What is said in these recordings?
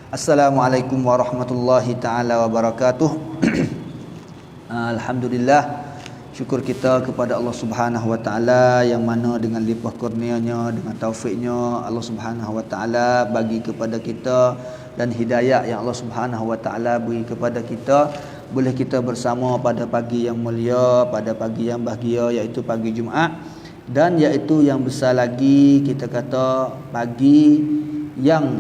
Assalamualaikum warahmatullahi taala wabarakatuh. Alhamdulillah, syukur kita kepada Allah Subhanahu wa taala yang mana dengan limpah kurnianya, dengan taufiknya Allah Subhanahu wa taala bagi kepada kita dan hidayah yang Allah Subhanahu wa taala beri kepada kita, boleh kita bersama pada pagi yang mulia, pada pagi yang bahagia, iaitu pagi Jumaat, dan iaitu yang besar lagi kita kata pagi yang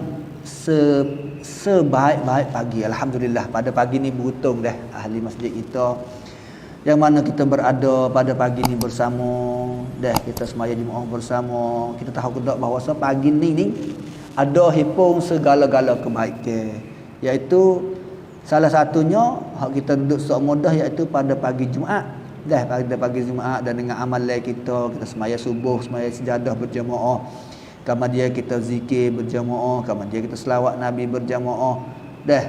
sebaik-baik pagi. Alhamdulillah, pada pagi ni beruntung dah ahli masjid kita yang mana kita berada pada pagi ni bersama dah, kita semaya Jumaat bersama. Kita tahu kedak bahawa pagi ni ada hipung segala-gala kebaikan, iaitu salah satunya hak kita duduk sok mudah, iaitu pada pagi Jumaat dah, pada pagi Jumaat, dan dengan amalan kita semaya subuh, semaya sejadah berjamaah, kemudian kita zikir berjamaah, kemudian kita selawat Nabi berjamaah dah.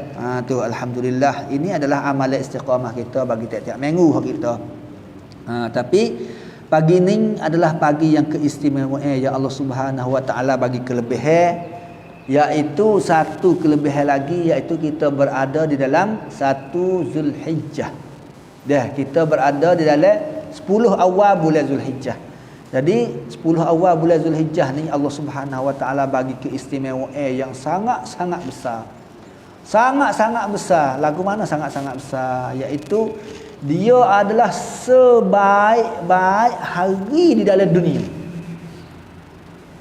Tu alhamdulillah, ini adalah amalan istiqamah kita bagi tiap-tiap minggu kita. Tapi pagi ini adalah pagi yang keistimewaan yang Allah Subhanahu wa taala bagi kelebihan, iaitu satu kelebihan lagi, iaitu kita berada di dalam 1 Zulhijjah. Dah, kita berada di dalam 10 awal bulan Zulhijjah. Jadi 10 awal bulan Zulhijjah ni Allah Subhanahu wa taala bagi keistimewaan yang sangat-sangat besar. Sangat-sangat besar. Lagu mana sangat-sangat besar? Iaitu dia adalah sebaik-baik hari di dalam dunia.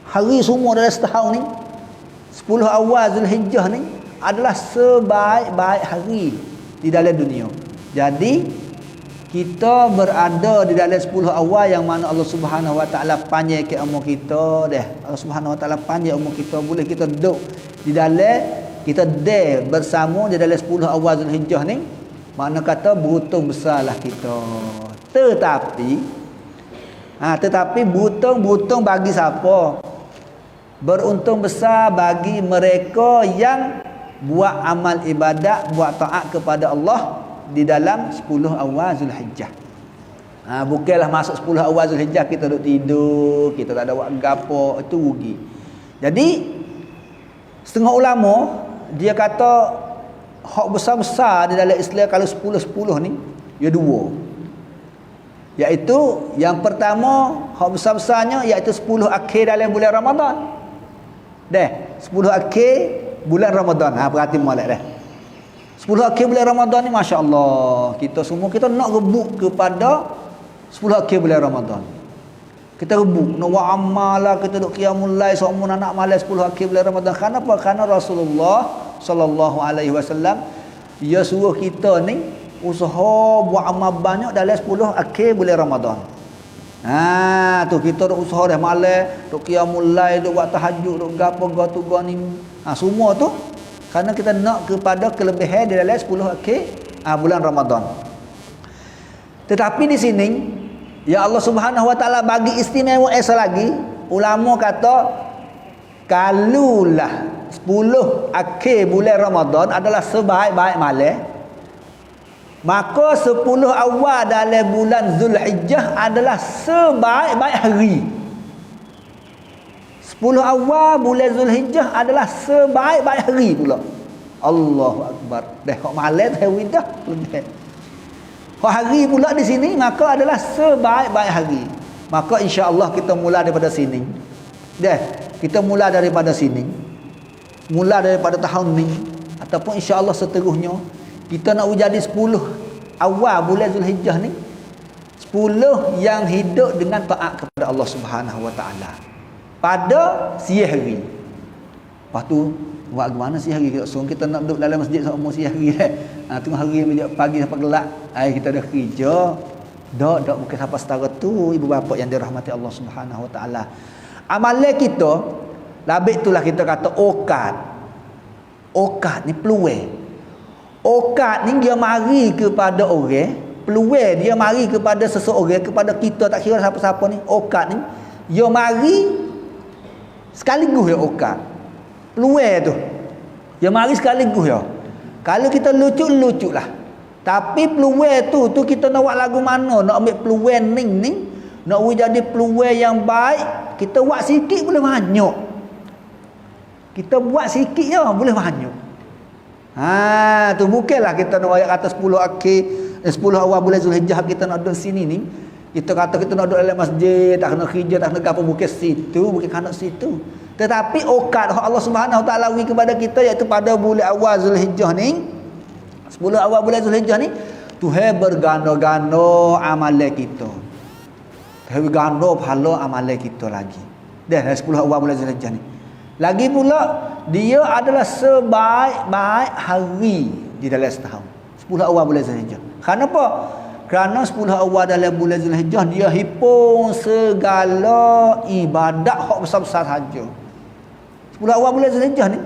Hari semua dalam setahun ni, 10 awal Zulhijjah ni adalah sebaik-baik hari di dalam dunia. Jadi kita berada di dalam 10 awal yang mana Allah Subhanahu wa taala panjangkan umur kita dah. Allah Subhanahu wa taala panjang umur kita, boleh kita duduk di dalam, kita bersama di dalam 10 awal Zulhijjah ni. Makna kata beruntung besarlah kita. Tetapi beruntung bagi siapa? Beruntung besar bagi mereka yang buat amal ibadat, buat taat kepada Allah di dalam 10 awal Zulhijjah. Bukanlah masuk 10 awal Zulhijjah kita duduk tidur, kita tak ada buat gapo, itu rugi. Jadi setengah ulama dia kata hak besar-besar di dalam Islam kalau 10-10 ni ya dua. Iaitu yang pertama hak besar-besarnya iaitu 10 akhir dalam bulan Ramadan. Dah, 10 akhir bulan Ramadan. Perhati molek dah. 10 akhir bulan Ramadan ni masya-Allah, kita semua kita nak rebut kepada 10 akhir bulan Ramadan. Kita rebut nak buat amal lah, kita duk qiyamul lail semua nak malam 10 akhir bulan Ramadan. Kenapa? Kerana Rasulullah sallallahu alaihi wasallam dia suruh kita ni usaha buat amal banyak dalam 10 akhir bulan Ramadan. Tu kita duk usaha dah malam, duk qiyamul lail, duk buat tahajud, duk gapo tu ni. Semua tu kerana kita nak kepada kelebihan di dalam 10 akhir bulan Ramadan. Tetapi di sini ya Allah Subhanahu wa taala bagi istimewa lagi. Ulama kata kalulah 10 akhir bulan Ramadan adalah sebaik-baik malam, maka 10 awal dalam bulan Zulhijjah adalah sebaik-baik hari. 10 awal bulan Zulhijjah adalah sebaik-baik hari pula. Allahu Akbar. Dah hak malam hari dah lebih. Hak hari pula di sini maka adalah sebaik-baik hari. Maka insya-Allah kita mula daripada sini. Dah, kita mula daripada sini. Mula daripada tahun ni ataupun insya-Allah seterusnya kita nak jadi 10 awal bulan Zulhijjah ni 10 yang hidup dengan taat kepada Allah Subhanahu wa taala pada siang hari. Lepas tu buat gimana siang hari? Kita nak duduk dalam masjid semua siang hari dah. Tengah hari bila pagi sampai gelap, kita dah kerja. Dak bukan sampai setara tu ibu bapa yang dirahmati Allah Subhanahu wa taala. Amalan kita labik itulah kita kata okat. Okat ni peluang. Okat ni dia mari kepada orang, peluang dia mari kepada seseorang, kepada kita, tak kira siapa-siapa ni. Okat ni dia mari sekaligus ya okat. Peluang tu dia mari sekaligus ya. Kalau kita lucu lah. Tapi peluang tu kita nak buat lagu mana? Nak ambil peluang ni nak jadi peluang yang baik, kita buat sikit boleh banyak. Kita buat sikit je boleh banyak. Tu bukanlah kita nak ayat kata 10 akhir 10 awal bulan Zulhijjah kita nak duduk sini ni. Kita kata kita nak duduk dalam masjid, tak kena kerja, tak kena apa, bukan situ, bukan kena situ. Tetapi okad Allah Subhanahu Wa Taala bagi kepada kita iaitu pada bulan awal Zulhijjah ni, 10 awal bulan Zulhijjah ni, Tuhan bergano-gano amalan kita. Tuhan bergano pahala amalan kita lagi. Dah 10 awal bulan Zulhijjah ni. Lagi pula dia adalah sebaik-baik hari di dalam setahun. 10 awal bulan Zulhijjah. Kenapa? Kerana 10 awal dalam bulan Zulhijjah dia hipung segala ibadat hak besar-besar saja. 10 awal bulan Zulhijjah ni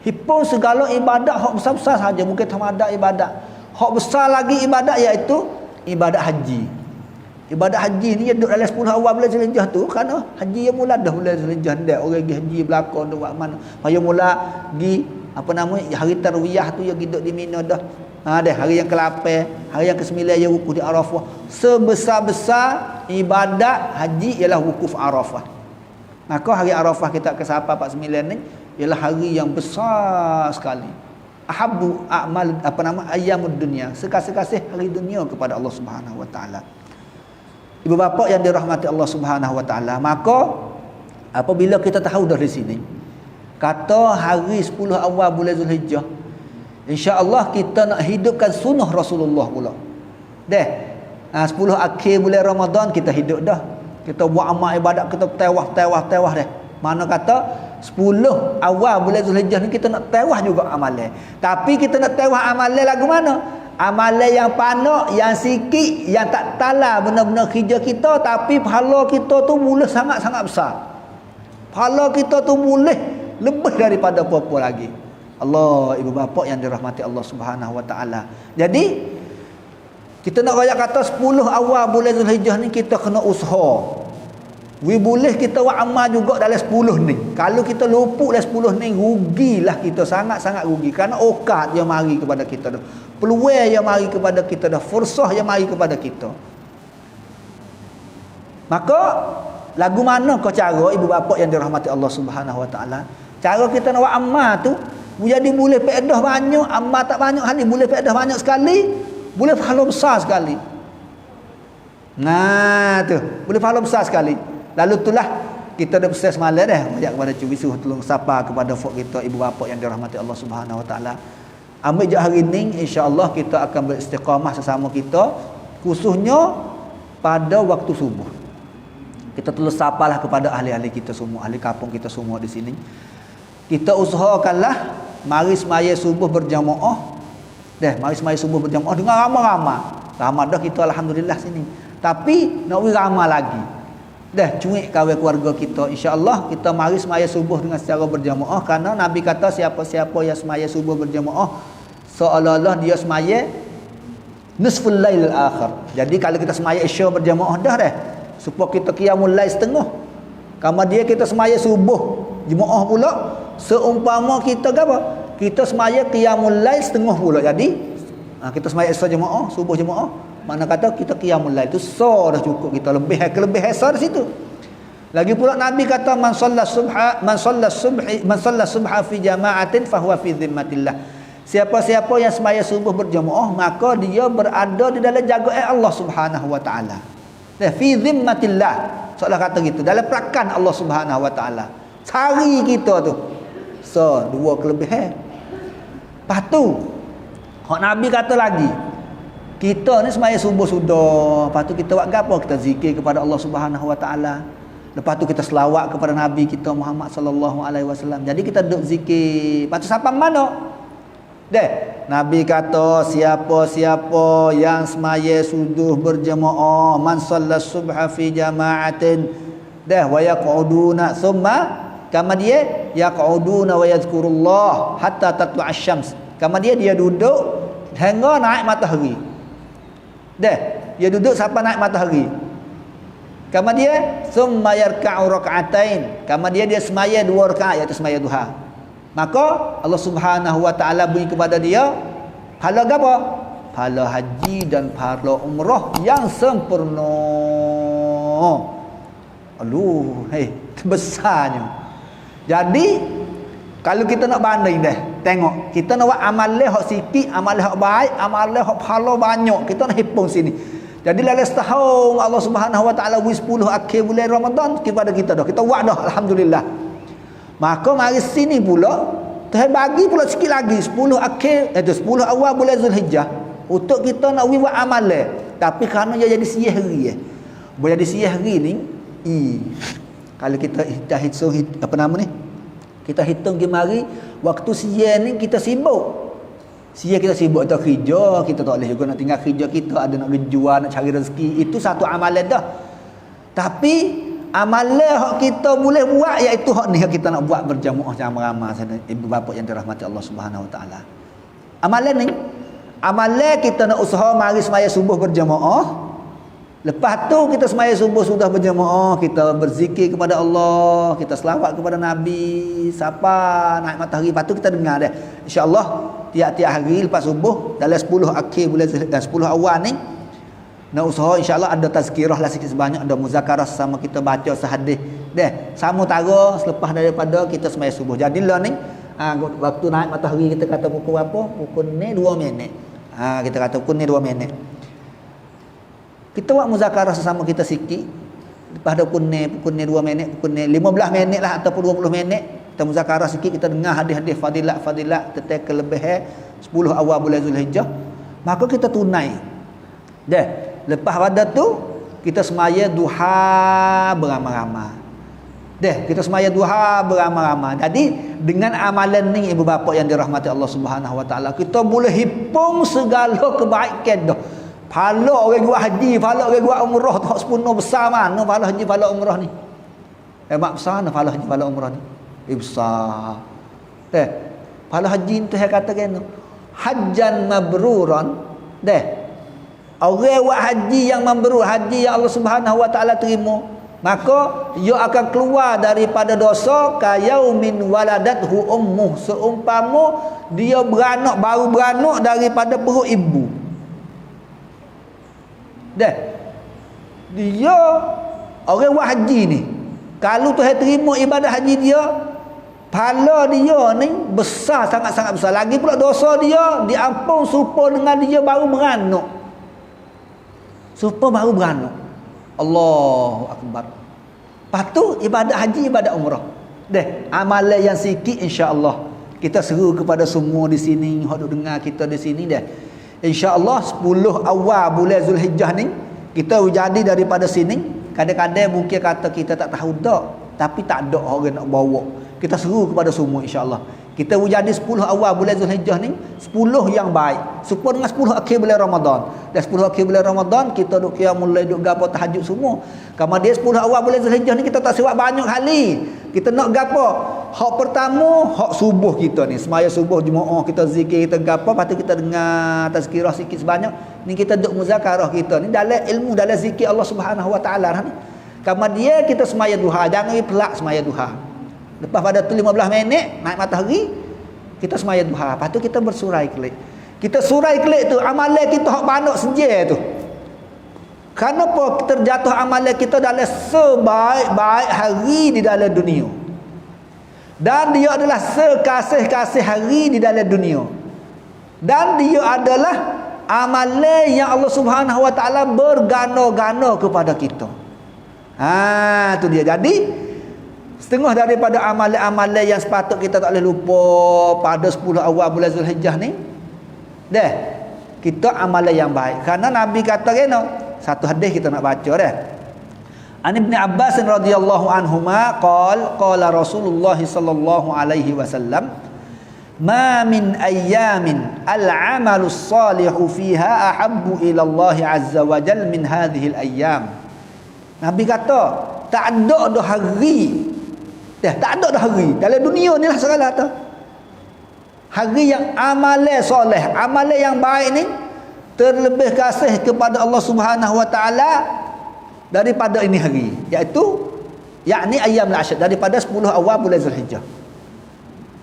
hipung segala ibadat hak besar-besar saja, bukan tamadah ibadat. Hak besar lagi ibadat iaitu ibadat haji. Ibadat haji ni dia duduk dalam 10 awal bulan Zulhijjah tu kerana haji yang mula dah bulan Zulhijjah dah orang pergi haji belakang tu buat mana. Payah mula pergi apa nama hari tarwiyah tu yang duduk di Mina dah. Dah hari yang ke-8, hari yang ke-9 yang wukuf di Arafah. Sebesar-besar ibadat haji ialah wukuf Arafah. Maka hari Arafah kita ke-8 49 ni ialah hari yang besar sekali. Ahabbu a'mal apa nama ayyamud dunya, sekasih-kasih hari dunia kepada Allah Subhanahu Wa Taala. Ibu bapa yang dirahmati Allah Subhanahu Wa Taala, maka apabila kita tahu dari sini kata hari 10 awal bulan Zulhijjah, insya-Allah kita nak hidupkan sunnah Rasulullah pula. Dah 10 akhir bulan Ramadan kita hidup dah. Kita buat amal ibadat kita tewah dah. Mana kata 10 awal bulan Zulhijjah ni kita nak tewah juga amalan. Tapi kita nak tewah amalan lagu mana? Amalan yang panak, yang sikit, yang tak tala benar-benar kerja kita, tapi pahala kita tu boleh sangat-sangat besar. Pahala kita tu boleh lebih daripada apa-apa lagi. Allah, ibu bapa yang dirahmati Allah Subhanahu Wa Taala. Jadi kita nak raya kata 10 awal bulan Zulhijjah ni kita kena usaha. Boleh kita buat amal juga dalam 10 ni. Kalau kita luput dalam 10 ni, rugilah kita, sangat-sangat rugi. Kerana okad yang mari kepada kita dah. Peluang yang mari kepada kita dah. Fursah yang mari kepada kita. Maka, lagu mana kau cara ibu bapa yang dirahmati Allah Subhanahu Wa Taala? Cara kita nak buat amal tu, jadi boleh faedah banyak, amal tak banyak hari, boleh faedah banyak sekali, boleh pahala besar sekali. Nah tu, boleh pahala besar sekali. Lalu itulah kita dah pesan semalam dah ajak kepada cubisuh tolong sapa kepada fok kita ibu bapa yang dirahmati Allah Subhanahu Wa Taala. Ambil je hari ni insya-Allah kita akan beristiqamah sesama kita khususnya pada waktu subuh. Kita tolong sapalah kepada ahli-ahli kita semua, ahli kampung kita semua di sini. Kita usahakanlah mari semaya subuh berjamaah. Mari semaya subuh berjamaah dengan ramai-ramai. Ramai dah kita alhamdulillah sini. Tapi nak ramai lagi. Cuik kawan keluarga kita, insya-Allah kita mari semaya subuh dengan secara berjamaah kerana Nabi kata siapa-siapa yang semaya subuh berjamaah seolah-olah dia semaya nisful lail akhir. Jadi kalau kita semaya isya berjamaah dah supaya kita qiyamul lail setengah. Kalau dia kita semaya subuh jemaah pula seumpama kita apa? Kita semaya qiyamul lail setengah pula. Jadi kita semaya isya jemaah, subuh jemaah. Mana kata kita qiyamul lail tu dah cukup kita, lebih hasa di situ. Lagi pula Nabi kata man shalla subha fi jama'atin fahuwa fi dhimmatillah. Siapa-siapa yang semaya subuh berjamaah maka dia berada di dalam jagaan Allah Subhanahu Wa Taala. Fi dhimmatillah. Seolah kata gitu, dalam perakan Allah Subhanahu Wa Taala. Cari kita tu. Dua kelebihan. Lepas tu hak Nabi kata lagi, kita ni semaya subuh sudah, lepas tu kita buat apa? Kita zikir kepada Allah Subhanahu Wa Taala. Lepas tu kita selawat kepada Nabi kita Muhammad sallallahu alaihi wasallam. Jadi kita duduk zikir. Lepas tu sampai mana? Nabi kata siapa-siapa yang semaya subuh berjamaah, man shalla subha fi jama'atin, wa yaq'uduna thumma kama dia yaq'uduna wa yadhkurullah hatta tatlu'a asy-syams. Kama dia duduk hingga naik matahari. Dia duduk sampai naik matahari. Kama dia summa yarka'u rak'atain. Kama dia semaya 2 rakaat iaitu semaya duha. Maka Allah Subhanahu Wa Taala beri kepada dia pahala apa? Pahala haji dan pahala umrah yang sempurna. Besarnya. Jadi kalau kita nak banding Tengok, kita nak buat amalan hak sikit, amalan hak baik, amalan hak pahala banyak. Kita nak hitung sini. Jadi dalam setahun Allah Subhanahu Wa Taala beri 10 akhir bulan Ramadan kepada kita dah. Kita buat dah, alhamdulillah. Maka mari sini pula Tuhan bagi pula sikit lagi 10 akhir 10 awal bulan Zulhijjah untuk kita nak buat amalan. Tapi kerana dia jadi siang hari boleh jadi siang hari ni kalau kita hitung apa nama ni, kita hitung kemari waktu siang ni kita sibuk. Siang kita sibuk atau kerja, kita tak boleh juga nak tinggal kerja kita, ada nak berjuang, nak cari rezeki. Itu satu amalan dah. Tapi amalan yang kita boleh buat iaitu hak ni yang kita nak buat berjamaah ramai-ramai sana ibu bapa yang dirahmati Allah Subhanahu Wa Taala. Amalan kita nak usaha mari semaya subuh berjamaah. Lepas tu kita semaya subuh sudah berjamaah, kita berzikir kepada Allah, kita selawat kepada Nabi, siapa naik matahari, lepas tu kita dengar dia. Insya-Allah tiap-tiap hari lepas subuh dalam 10 akhir bulan 10 awal ni nak usaha insya-Allah ada tazkirah lah sikit sebanyak, ada muzakarah sama kita baca sehadis. Deh, sama tara selepas daripada kita semaya subuh. Jadilah ni waktu naik matahari kita kata pukul berapa? Pukul ni 2 minit. Kita kata pukul ni 2 minit. Kita buat muzakarah sesama kita sikit. Lepas ada pukul ni 2 minit, pukul ni 15 minit lah ataupun 20 minit. Kita muzakarah sikit, kita dengar hadis-hadis fadilat tentang kelebihan 10 awal bulan Zulhijjah. Maka kita tunai. Dah, lepas pada tu kita semaya duha beramai-ramai. Dah, kita semaya duha beramai-ramai. Jadi dengan amalan ni ibu bapa yang dirahmati Allah Subhanahu Wa Taala, kita boleh hipung segala kebaikan dah. Pahala orang buat haji, pahala orang buat umrah tak sepenuh besar mana pahala haji, pahala umrah ni. Mak besar mana pahala haji, pahala umrah ni? Besar. Pahala haji tu saya katakan hajjan mabruran. Orang buat haji yang mabrur, haji yang Allah Subhanahu Wa Taala terima, maka ia akan keluar daripada dosa kayaumin waladathu ummuh, seumpama dia baru beranak daripada perut ibu. Dia orang buat haji ni, kalau Tuhan terima ibadah haji dia, pahala dia ni besar, sangat-sangat besar. Lagi pula dosa dia diampun serupa dengan dia baru beranak. Serupa baru beranak. Allahu Akbar. Lepas tu ibadah haji, ibadah umrah. Amalan yang sikit insya-Allah kita seru kepada semua di sini, hok dengar kita di sini InsyaAllah 10 awal bulan Zulhijjah ni kita jadi daripada sini. Kadang-kadang mungkin kata kita tak tahu tak, tapi tak ada orang nak bawa. Kita seru kepada semua insyaAllah. Kita jadi 10 awal bulan Zulhijjah ni 10 yang baik, supaya dengan 10 akhir bulan Ramadan. Dan 10 akhir bulan Ramadan kita duk qiyamul lail, duk gapo tahajud semua. Kemudian 10 awal bulan Zulhijjah ni kita tak siwak banyak kali. Kita nak gapo? Hak pertama, hak subuh kita ni. Semaya subuh jemaah kita zikir, kita gapo, lepas tu kita dengar tazkirah sikit sebanyak. Ni kita duk muzakarah kita ni dalam ilmu, dalam zikir Allah Subhanahu Wa Taala ni. Kemudian kita semaya duha, jangan pelak semaya duha. Lepas pada tu 15 minit naik matahari kita semaya duha. Lepas tu kita bersurai kelik. Kita surai kelik tu amalan kita hak banyak senja tu. Kenapa terjatuh amalan kita dalam sebaik-baik hari di dalam dunia. Dan dia adalah sekasih-kasih hari di dalam dunia. Dan dia adalah amalan yang Allah Subhanahu Wa Taala bergana-gana kepada kita. Tu dia. Jadi setengah daripada amalan-amalan yang sepatut kita tak boleh lupa pada 10 awal bulan Zulhijjah ni, kita amalan yang baik. Karena Nabi kata kena, satu hadis kita nak baca An Ibn Abbas radhiyallahu anhuma qala Rasulullah sallallahu alaihi wasallam, ma min ayyamin al-'amalu salihu fiha ahabbu ila Allah azza wa jalla min hadhihi al-ayyam. Nabi kata, tak ada dah hari, tak ada dah hari dalam dunia ni lah segala tu, hari yang amalan soleh, amalan yang baik ni terlebih kasih kepada Allah Subhanahu Wa Taala daripada ini hari, iaitu yakni ayyamul ashr, daripada 10 awal bulan Zulhijjah.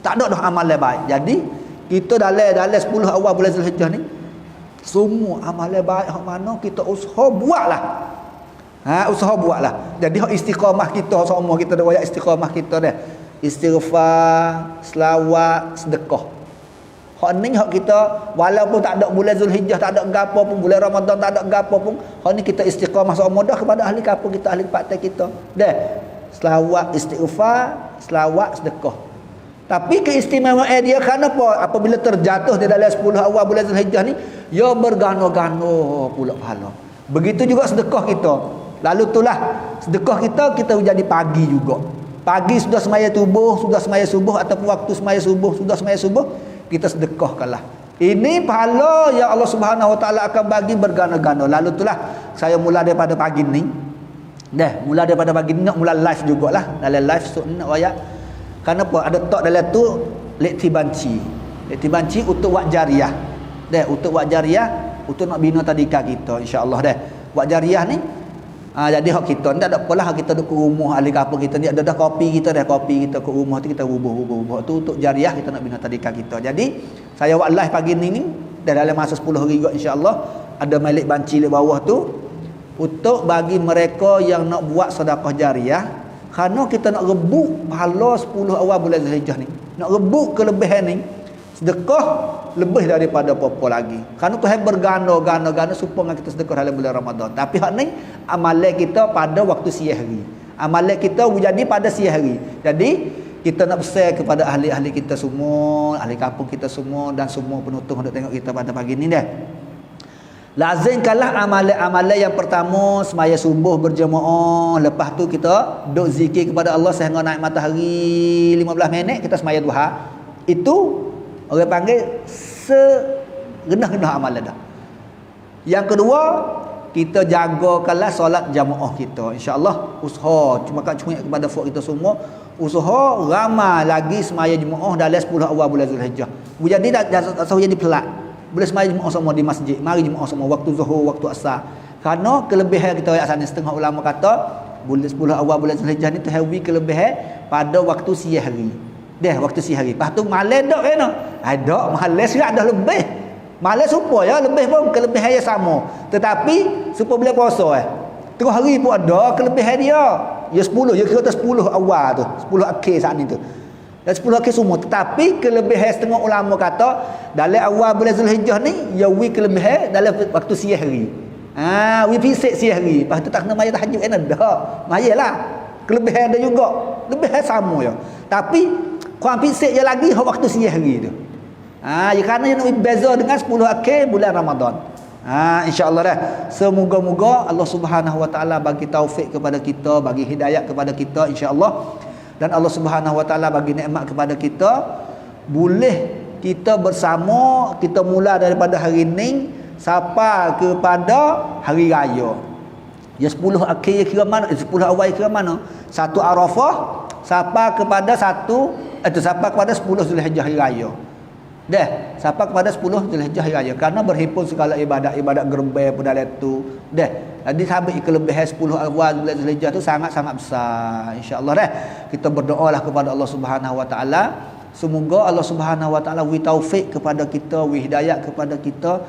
Tak ada dah amalan baik. Jadi kita dalam 10 awal bulan Zulhijjah ni semua amalan baik hak mana kita usaha buatlah. Usaha buatlah. Jadi hak istiqamah kita semua, kita dah royak istiqamah kita dah. Istighfar, selawat, sedekah. Hak ni hak kita walaupun tak ada bulan Zulhijjah, tak ada gapo pun, bulan Ramadan tak ada gapo pun, hak ni kita istiqamah seumudah kepada ahli kampung kita, ahli partai kita. Dah. Selawat istighfar, selawat sedekah. Tapi keistimewaan dia kenapa? Apabila terjatuh di dalam 10 awal bulan Zulhijjah ni, ia bergano-gano pula pahala. Begitu juga sedekah kita. Lalu itulah sedekah kita jadi pagi juga. Pagi sudah semaya subuh ataupun waktu semaya subuh, kita sedekahkanlah. Ini pahala yang Allah Subhanahu Wa Taala akan bagi bergano-gano. Lalu itulah saya mula daripada pagi ni. Mula daripada pagi ni nak mula live jugalah. Dalam live so ni nak ayat. Kenapa? Ada tok dalam tu lekti banci untuk wak jariah. Untuk wak jariah, untuk nak bina tadika kita insya-Allah Wak jariah ni jadi hak kita tak ada apalah, kita duduk ke rumah ahli kampung kita ni ada kopi kita ke rumah tu kita bubuh tu untuk jariah kita nak bina tadika kita. Jadi saya buat live pagi ni dalam masa 10 hari juga insya-Allah ada malik banci di bawah tu untuk bagi mereka yang nak buat sedekah jariah, kerana kita nak rebut pahala 10 awal bulan Zulhijjah ni, nak rebut kelebihan ni, sedekah lebih daripada apa-apa lagi. Kerana Tuhan bergano-gano supaya kita sedekah dalam bulan Ramadan. Tapi hak ni amalan kita pada waktu siang hari. Amalan kita jadi pada siang hari. Jadi kita nak pesan kepada ahli-ahli kita semua, ahli kampung kita semua dan semua penonton hendak tengok kita pada pagi ni lazimkanlah amalan-amalan yang pertama semaya subuh berjemaah, lepas tu kita duk zikir kepada Allah sehingga naik matahari 15 minit kita semaya duha. Itu orang panggil serendah-rendah amalan dah. Yang kedua, kita jagakanlah solat jamaah kita. Insya-Allah usaha cuma kepada fuk kita semua, usaha ramai lagi semaya jemaah dalam 10 awal bulan Zulhijjah. Jadi tak jadi pelak. Boleh semaya jemaah semua di masjid. Mari jemaah semua waktu Zuhur, waktu Asar. Kerana kelebihan kita ayat sana setengah ulama kata bulan 10 awal bulan Zulhijjah ni terhawi kelebihan pada waktu siang hari. Waktu siang hari. Lepas tu malam dak kena. Dak malam siap dah lebih. Malam supaya lebih pun kelebihan yang sama. Tetapi supaya bila puasa terus hari pun ada kelebihan dia. Ya 10, ya kira 10 awal tu, 10 akhir saat ni tu. Dan 10 akhir semua. Tetapi kelebihan setengah ulama kata dalam awal bulan Zulhijjah ni ya wi kelebihan dalam waktu siang hari. Wi pisik siang hari. Lepas tu tak kena maya tahajud dak. Mayalah. Kelebihan dia juga. Lebihan sama ya. Tapi kurang pisik je lagi waktu siang hari tu. Ya kerana yang nak beza dengan 10 akhir bulan Ramadan. InsyaAllah semoga-moga Allah Subhanahu Wa Taala bagi taufik kepada kita, bagi hidayah kepada kita insya-Allah. Dan Allah Subhanahu Wa Taala bagi nikmat kepada kita, boleh kita bersama, kita mula daripada hari ini sampai kepada hari raya. Ya 10 akhir kira mana? 10 awal kira mana? 1 Arafah sampai kepada 10 Zulhijjah hari raya. Sampai kepada 10 Zulhijjah hari raya. Kerana berhimpun segala ibadat gerbai pun dalam tu. Jadi sampai kelebihan 10 awal bulan Zulhijjah tu sangat-sangat besar. Insya-Allah kita berdoalah kepada Allah Subhanahu Wa Taala. Semoga Allah Subhanahu Wa Taala wi taufik kepada kita, wi hidayah kepada kita,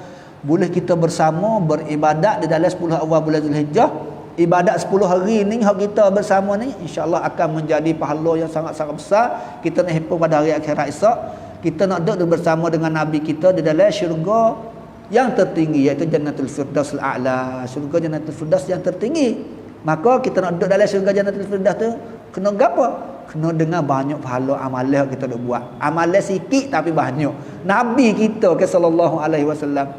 boleh kita bersama beribadat di dalam 10 awal bulan Zulhijjah. Ibadat 10 hari ni hak kita bersama ni insya-Allah akan menjadi pahala yang sangat-sangat besar. Kita nak himpun pada hari akhirat esok. Kita nak duduk bersama dengan Nabi kita di dalam syurga yang tertinggi, iaitu Jannatul Firdaus Al-A'la, syurga Jannatul Firdaus yang tertinggi. Maka kita nak duduk dalam syurga Jannatul Firdaus tu kena gapo? Kena dengan banyak pahala amalan kita duk buat. Amalan sikit tapi banyak. Nabi kita sallallahu alaihi wasallam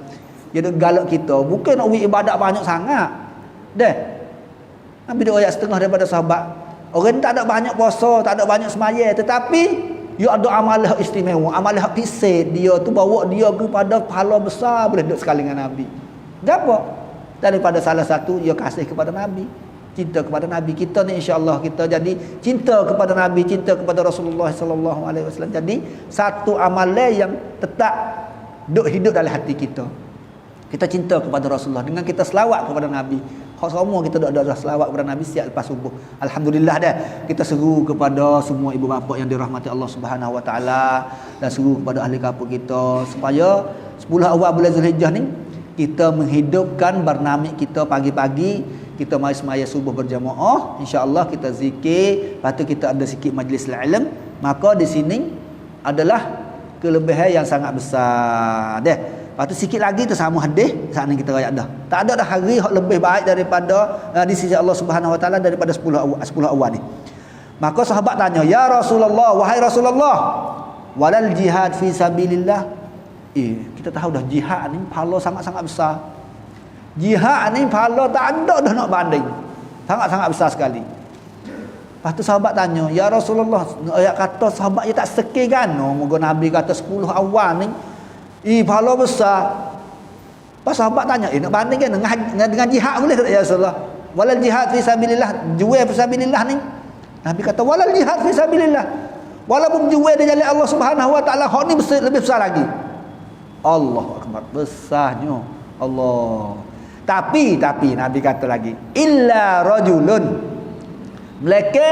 dia duk galak kita, bukan nak buat ibadat banyak sangat. Nabi dia ayat setengah daripada sahabat. Orang tak ada banyak puasa, tak ada banyak sembahyang, tetapi dia ada amalan istimewa, amalan pisik dia tu bawa dia kepada pahala besar boleh duduk sekali dengan Nabi. Gapo? Daripada salah satu dia kasih kepada Nabi, cinta kepada Nabi. Kita ni insya-Allah kita jadi cinta kepada Nabi, cinta kepada Rasulullah sallallahu alaihi wasallam. Jadi satu amalan yang tetap hidup dalam hati kita. Kita cinta kepada Rasulullah dengan kita selawat kepada Nabi. Hak semua kita ada selawat kepada Nabi siap lepas subuh. Alhamdulillah kita seru kepada semua ibu bapa yang dirahmati Allah Subhanahu Wa Taala dan seru kepada ahli kampung kita supaya 10 awal bulan Zulhijjah ni kita menghidupkan barnamij kita pagi-pagi, kita mari semaya subuh berjamaah, insya-Allah kita zikir, lepas tu kita ada sikit majlis ilmu. Maka di sini adalah kelebihan yang sangat besar. Deh. Lepas tu sikit lagi tu sama hadis saat ni kita ayat dah. Tak ada dah hari yang lebih baik daripada di sisi Allah Subhanahu Wa Taala daripada 10 awal ni. Maka sahabat tanya, "Ya Rasulullah, wahai Rasulullah, walal jihad fi sabilillah?" Kita tahu dah jihad ni pahala sangat-sangat besar. Jihad ni pahala tak ada dah nak banding. Sangat-sangat besar sekali. Lepas tu sahabat tanya, "Ya Rasulullah, ayat kata sahabat dia tak sekir kan? Moga Nabi kata 10 awal ni pahala besar." Pas sahabat tanya, nak banding kan dengan jihad boleh tak ya Rasulullah? Walal jihad fi sabilillah, jual fi sabilillah ni. Nabi kata, "Walal jihad fi sabilillah." Walaupun jual di jalan Allah Subhanahu Wa Taala, hak ni lebih besar lagi. Allahu akbar, besarnya Allah. Tapi Nabi kata lagi, illa rajulun, mereka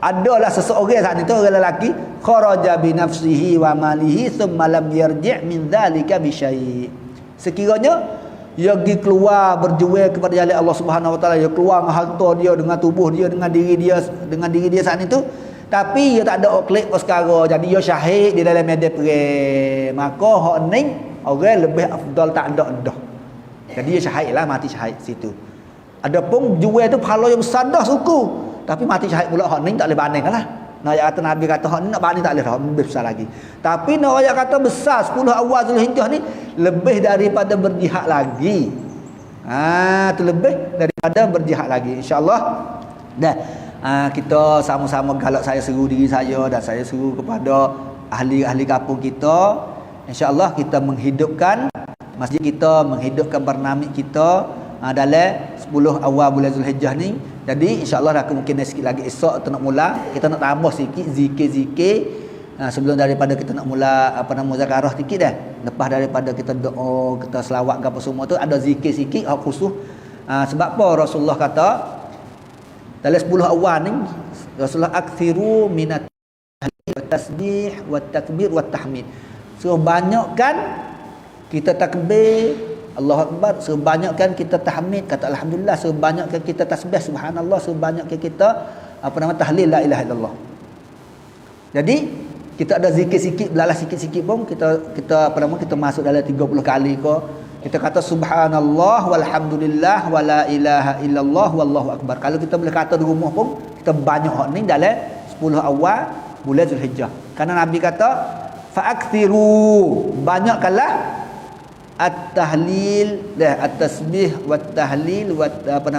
adalah seseorang saat itu orang lelaki kharaja bi nafsihi wa malihi thumma lam yarji' min dhalika bi syai'. Sekiranya dia pergi keluar berjual kepada jalan Allah Subhanahu Wa Taala, dia keluar dengan harta dia, dengan tubuh dia, dengan diri dia saat itu, tapi dia tak ada klik perkara, jadi dia syahid di dalam medan perang, maka hak ni orang lebih afdal tak ada dah. Jadi dia syahid lah, mati syahid situ. Adapun jual tu pahala yang besar dah suku, tapi mati syahid pula hak ni tak boleh banding lah. Nak ayat kata Nabi kata hak ni nak banding tak boleh dah, lebih besar lagi. Tapi nak ayat kata besar 10 awal Zulhijjah ni lebih daripada berjihad lagi. Tu lebih daripada berjihad lagi, insya-Allah. Dah kita sama-sama galak, saya seru diri saya dan saya seru kepada ahli-ahli kampung kita, insya-Allah kita menghidupkan masjid kita, menghidupkan bernamik kita dalam 10 awal bulan Zulhijjah ni. Jadi insya-Allah dah kemungkinan sikit lagi esok kita nak mula, kita nak tambah sikit zikir-zikir sebelum daripada kita nak mula muzakarah sikit dah. Lepas daripada kita doa, kita selawat ke apa semua tu, ada zikir sikit khusus. Sebab apa Rasulullah kata dalam 10 awal ni, Rasulullah aktsiru minat tasbih wa takbir wa tahmid. So banyakkan kita takbir Allahu Akbar, sebanyakkan kita tahmid, kata alhamdulillah, sebanyakkan kita tasbih subhanallah, sebanyakkan kita tahlil la ilaha illallah. Jadi kita ada zikir sikit, belalah sikit-sikit pun kita masuk dalam 30 kali ke. Kita kata subhanallah walhamdulillah wala ilaha illallah wallahu akbar. Kalau kita boleh kata di rumah pun, kita banyak hak ni dalam 10 awal bulan Zulhijjah. Karena Nabi kata fa'akthiru, banyakkanlah at-tahlil, at-tasbih wat-tahlil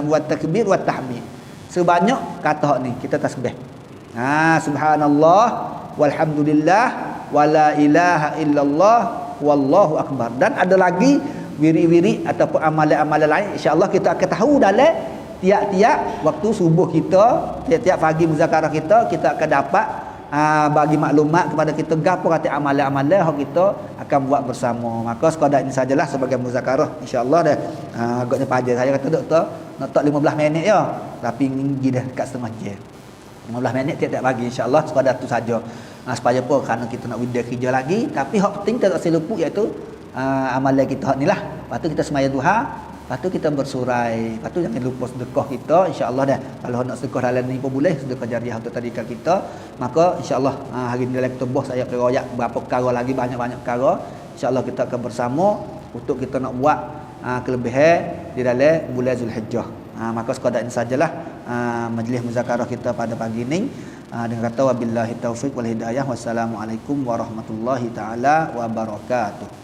wat-takbir wat-tahmid. Sebanyak kata hak ni kita tasbih. Subhanallah walhamdulillah wala ilaha illallah wallahu akbar. Dan ada lagi wiri-wiri ataupun amalan-amalan lain, insya-Allah kita akan tahu dalam tiap-tiap waktu subuh kita, tiap-tiap pagi muzakarah kita akan dapat bagi maklumat kepada kita gapo kata amalan-amalan yang kita akan buat bersama. Maka sekadar ini sajalah sebagai muzakarah, insya-Allah dah. Agaknya pagi saya kata doktor nak tak 15 minit ya, tapi tinggi dah dekat setengah jam. 15 minit tiap-tiap pagi, insya-Allah sekadar tu saja. Supaya apa? Kerana kita nak wida kerja lagi, tapi hak penting kita tak siluput iaitu amalan kita hak ni lah. Lepas tu kita semaya duha, lepas tu kita bersurai, lepas tu jangan lupa sedekah kita, insya-Allah dah. Kalau nak sedekah dalam ni pun boleh, sedekah jariah untuk tadika kita. Maka insya-Allah hari ni dalam ketubah saya royak berapa perkara lagi, banyak-banyak perkara. Insya-Allah kita akan bersama untuk kita nak buat kelebihan di dalam bulan Zulhijjah. Maka sekadar ini sajalah majlis muzakarah kita pada pagi ini. Dengan kata wabillahi taufiq wal hidayah, wassalamualaikum warahmatullahi taala wabarakatuh.